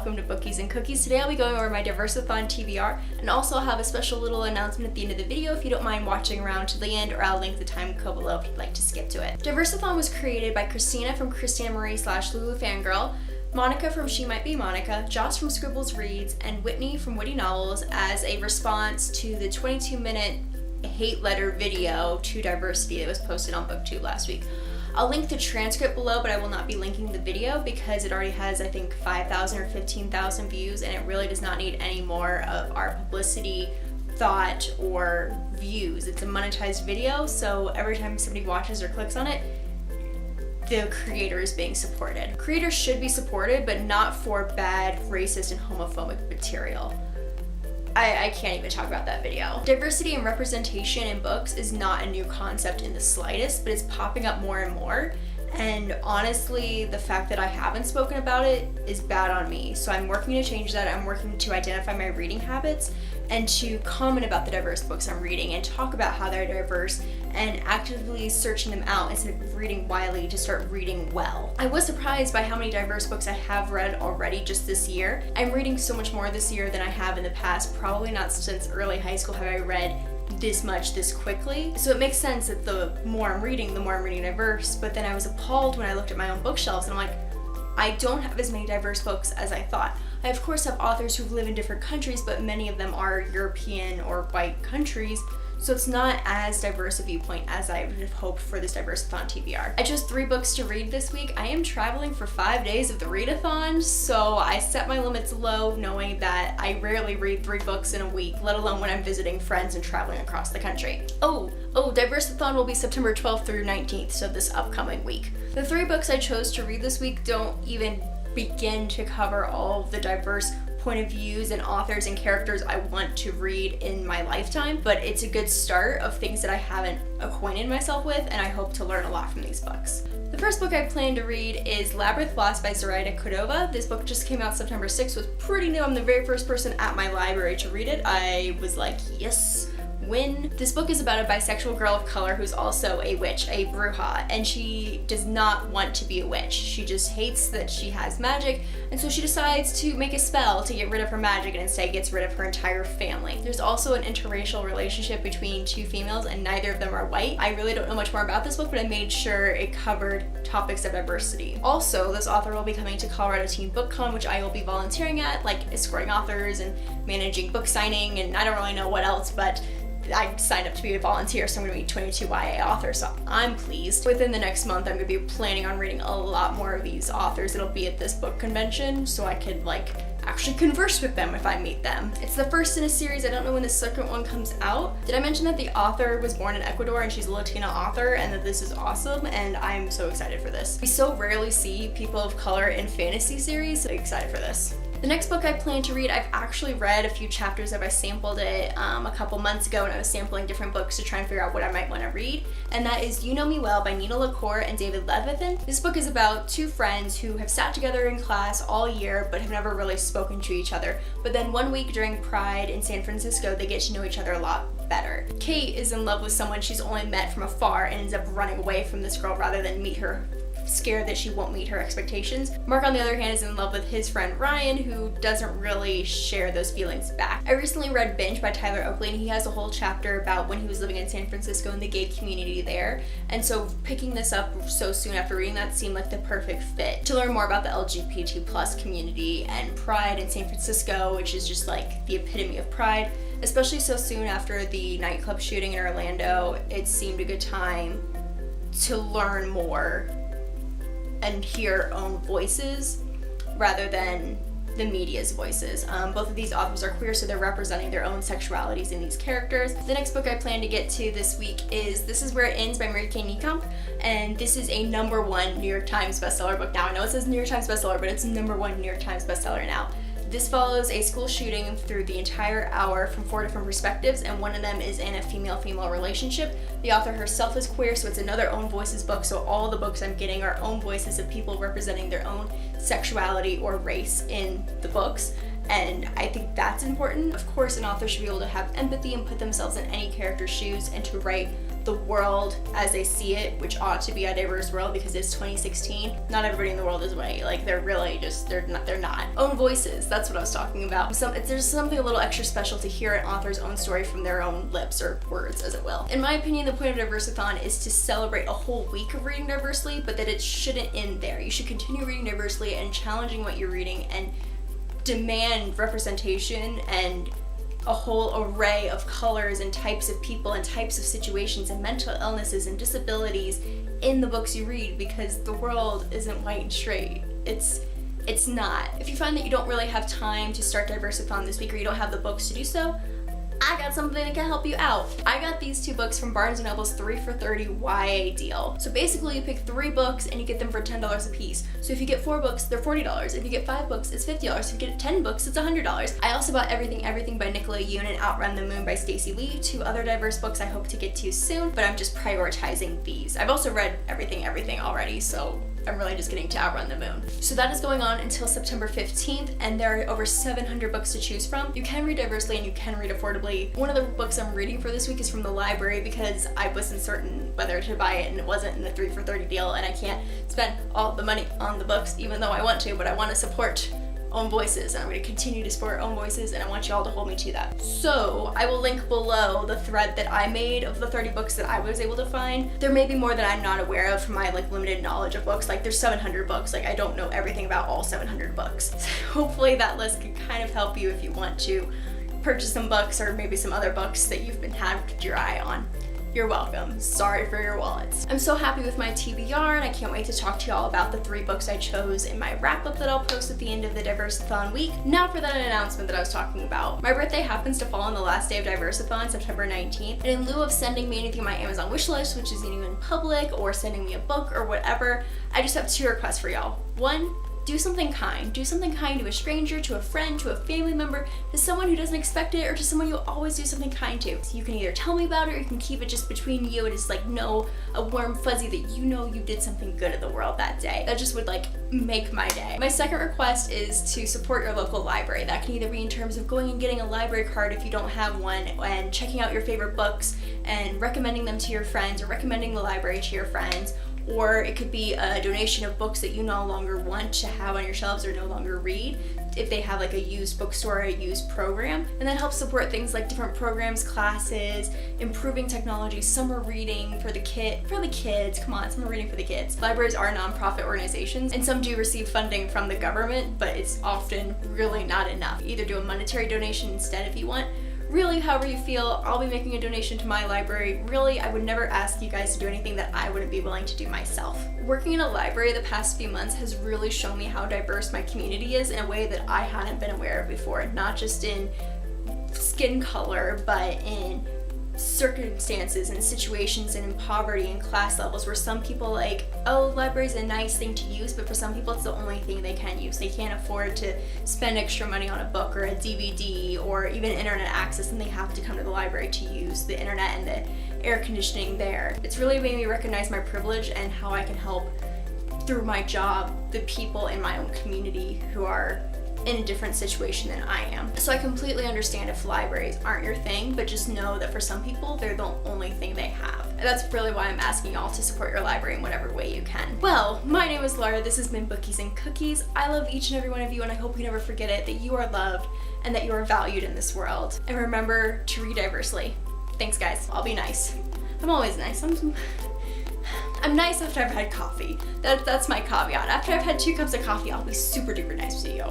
welcome to Bookies and Cookies. Today I'll be going over my Diverseathon TBR, and also I'll have a special little announcement at the end of the video if you don't mind watching around to the end, or I'll link the time code below if you'd like to skip to it. Diverseathon was created by Christina from Christina Marie / Lulu Fangirl, Monica from She Might Be Monica, Joce from Scribbles Reads, and Whitney from Witty Novels as a response to the 22-minute hate letter video to diversity that was posted on BookTube last week. I'll link the transcript below, but I will not be linking the video because it already has, I think, 5,000 or 15,000 views, and it really does not need any more of our publicity, thought, or views. It's a monetized video, so every time somebody watches or clicks on it, the creator is being supported. Creators should be supported, but not for bad, racist, and homophobic material. I can't even talk about that video. Diversity and representation in books is not a new concept in the slightest, but it's popping up more and more. And honestly, the fact that I haven't spoken about it is bad on me. So I'm working to change that. I'm working to identify my reading habits and to comment about the diverse books I'm reading and talk about how they're diverse and actively searching them out instead of reading widely to start reading well. I was surprised by how many diverse books I have read already just this year. I'm reading so much more this year than I have in the past. Probably not since early high school have I read this much this quickly. So it makes sense that the more I'm reading diverse, but then I was appalled when I looked at my own bookshelves and I'm like, I don't have as many diverse books as I thought. I of course have authors who live in different countries, but many of them are European or white countries, so it's not as diverse a viewpoint as I would have hoped for this Diverseathon TBR. I chose 3 books to read this week. I am traveling for 5 days of the readathon, so I set my limits low knowing that I rarely read 3 books in a week, let alone when I'm visiting friends and traveling across the country. Oh, Diverseathon will be September 12th through 19th, so this upcoming week. The 3 books I chose to read this week don't even begin to cover all of the diverse point of views and authors and characters I want to read in my lifetime, but it's a good start of things that I haven't acquainted myself with, and I hope to learn a lot from these books. The first book I plan to read is Labyrinth Lost by Zoraida Cordova. This book just came out September 6th, was pretty new. I'm the very first person at my library to read it. I was like, yes, win. This book is about a bisexual girl of color who's also a witch, a bruja, and she does not want to be a witch. She just hates that she has magic, and so she decides to make a spell to get rid of her magic and instead gets rid of her entire family. There's also an interracial relationship between 2 females, and neither of them are white. I really don't know much more about this book, but I made sure it covered topics of diversity. Also, this author will be coming to Colorado Teen Book Con, which I will be volunteering at, like escorting authors and managing book signing, and I don't really know what else, but I signed up to be a volunteer, so I'm going to be 22 YA authors, so I'm pleased. Within the next month, I'm going to be planning on reading a lot more of these authors that'll be at this book convention, so I could actually converse with them if I meet them. It's the first in a series. I don't know when the second one comes out. Did I mention that the author was born in Ecuador and she's a Latina author, and that this is awesome, and I'm so excited for this. We so rarely see people of color in fantasy series, so I'm excited for this. The next book I plan to read, I've actually read a few chapters of. I sampled it a couple months ago when I was sampling different books to try and figure out what I might want to read, and that is You Know Me Well by Nina LaCour and David Levithan. This book is about 2 friends who have sat together in class all year but have never really spoken to each other, but then one week during Pride in San Francisco they get to know each other a lot better. Kate is in love with someone she's only met from afar and ends up running away from this girl rather than meet her, scared that she won't meet her expectations. Mark, on the other hand, is in love with his friend Ryan, who doesn't really share those feelings back. I recently read Binge by Tyler Oakley, and he has a whole chapter about when he was living in San Francisco and the gay community there, and so picking this up so soon after reading that seemed like the perfect fit to learn more about the LGBT+ community and Pride in San Francisco, which is just like the epitome of Pride. Especially so soon after the nightclub shooting in Orlando, it seemed a good time to learn more and hear our own voices rather than the media's voices. Both of these authors are queer, so they're representing their own sexualities in these characters. The next book I plan to get to this week is This Is Where It Ends by Mary Kay Niekamp, and this is a #1 New York Times bestseller book now. I know it says New York Times bestseller, but it's #1 New York Times bestseller now. This follows a school shooting through the entire hour from 4 different perspectives, and one of them is in a female-female relationship. The author herself is queer, so it's another own voices book, so all the books I'm getting are own voices of people representing their own sexuality or race in the books. and I think that's important. Of course, an author should be able to have empathy and put themselves in any character's shoes and to write the world as they see it, which ought to be a diverse world because it's 2016. Not everybody in the world is white. Like, they're really just, they're not. Own voices, that's what I was talking about. There's something a little extra special to hear an author's own story from their own lips, or words as it will. In my opinion, the point of Diverseathon is to celebrate a whole week of reading diversely, but that it shouldn't end there. You should continue reading diversely and challenging what you're reading and demand representation and a whole array of colors and types of people and types of situations and mental illnesses and disabilities in the books you read, because the world isn't white and straight. It's not. If you find that you don't really have time to start Diverseathon this week, or you don't have the books to do so, I got something that can help you out. I got these 2 books from Barnes & Noble's 3 for $30 YA deal. So basically you pick 3 books and you get them for $10 a piece. So if you get 4 books, they're $40. If you get 5 books, it's $50. If you get 10 books, it's $100. I also bought Everything by Nicola Yoon and Outrun the Moon by Stacey Lee, 2 other diverse books I hope to get to soon, but I'm just prioritizing these. I've also read Everything already, so I'm really just getting to Outrun the Moon. So that is going on until September 15th, and there are over 700 books to choose from. You can read diversely and you can read affordably. One of the books I'm reading for this week is from the library because I wasn't certain whether to buy it and it wasn't in the 3 for $30 deal, and I can't spend all the money on the books even though I want to, but I want to support own voices, and I'm going to continue to support own voices, and I want you all to hold me to that. So I will link below the thread that I made of the 30 books that I was able to find. There may be more that I'm not aware of from my limited knowledge of books. There's 700 books. I don't know everything about all 700 books. So hopefully that list can kind of help you if you want to purchase some books or maybe some other books that you've had your eye on. You're welcome. Sorry for your wallets. I'm so happy with my TBR, and I can't wait to talk to y'all about the 3 books I chose in my wrap-up that I'll post at the end of the Diverseathon week. Now for that announcement that I was talking about. My birthday happens to fall on the last day of Diverseathon, September 19th, and in lieu of sending me anything on my Amazon wishlist, which isn't even public, or sending me a book or whatever, I just have 2 requests for y'all. 1, do something kind. Do something kind to a stranger, to a friend, to a family member, to someone who doesn't expect it, or to someone you always do something kind to. So you can either tell me about it, or you can keep it just between you and just know a warm fuzzy that you know you did something good in the world that day. That just would make my day. My second request is to support your local library. That can either be in terms of going and getting a library card if you don't have one, and checking out your favorite books and recommending them to your friends, or recommending the library to your friends. Or it could be a donation of books that you no longer want to have on your shelves or no longer read, if they have a used bookstore or a used program. And that helps support things like different programs, classes, improving technology, summer reading for the kids. Come on, summer reading for the kids. Libraries are nonprofit organizations, and some do receive funding from the government, but it's often really not enough. Either do a monetary donation instead if you want. Really, however you feel, I'll be making a donation to my library. Really, I would never ask you guys to do anything that I wouldn't be willing to do myself. Working in a library the past few months has really shown me how diverse my community is in a way that I hadn't been aware of before. Not just in skin color, but in circumstances and situations and in poverty and class levels, where some people oh, library's a nice thing to use, but for some people it's the only thing they can use. They can't afford to spend extra money on a book or a DVD or even internet access, and they have to come to the library to use the internet and the air conditioning there. It's really made me recognize my privilege and how I can help through my job the people in my own community who are in a different situation than I am. So I completely understand if libraries aren't your thing, but just know that for some people, they're the only thing they have. And that's really why I'm asking y'all to support your library in whatever way you can. Well, my name is Laura, this has been Bookies and Cookies. I love each and every one of you, and I hope you never forget it, that you are loved and that you are valued in this world. And remember to read diversely. Thanks guys, I'll be nice. I'm always nice. I'm nice after I've had coffee. That's my caveat. After I've had 2 cups of coffee, I'll be super duper nice to you.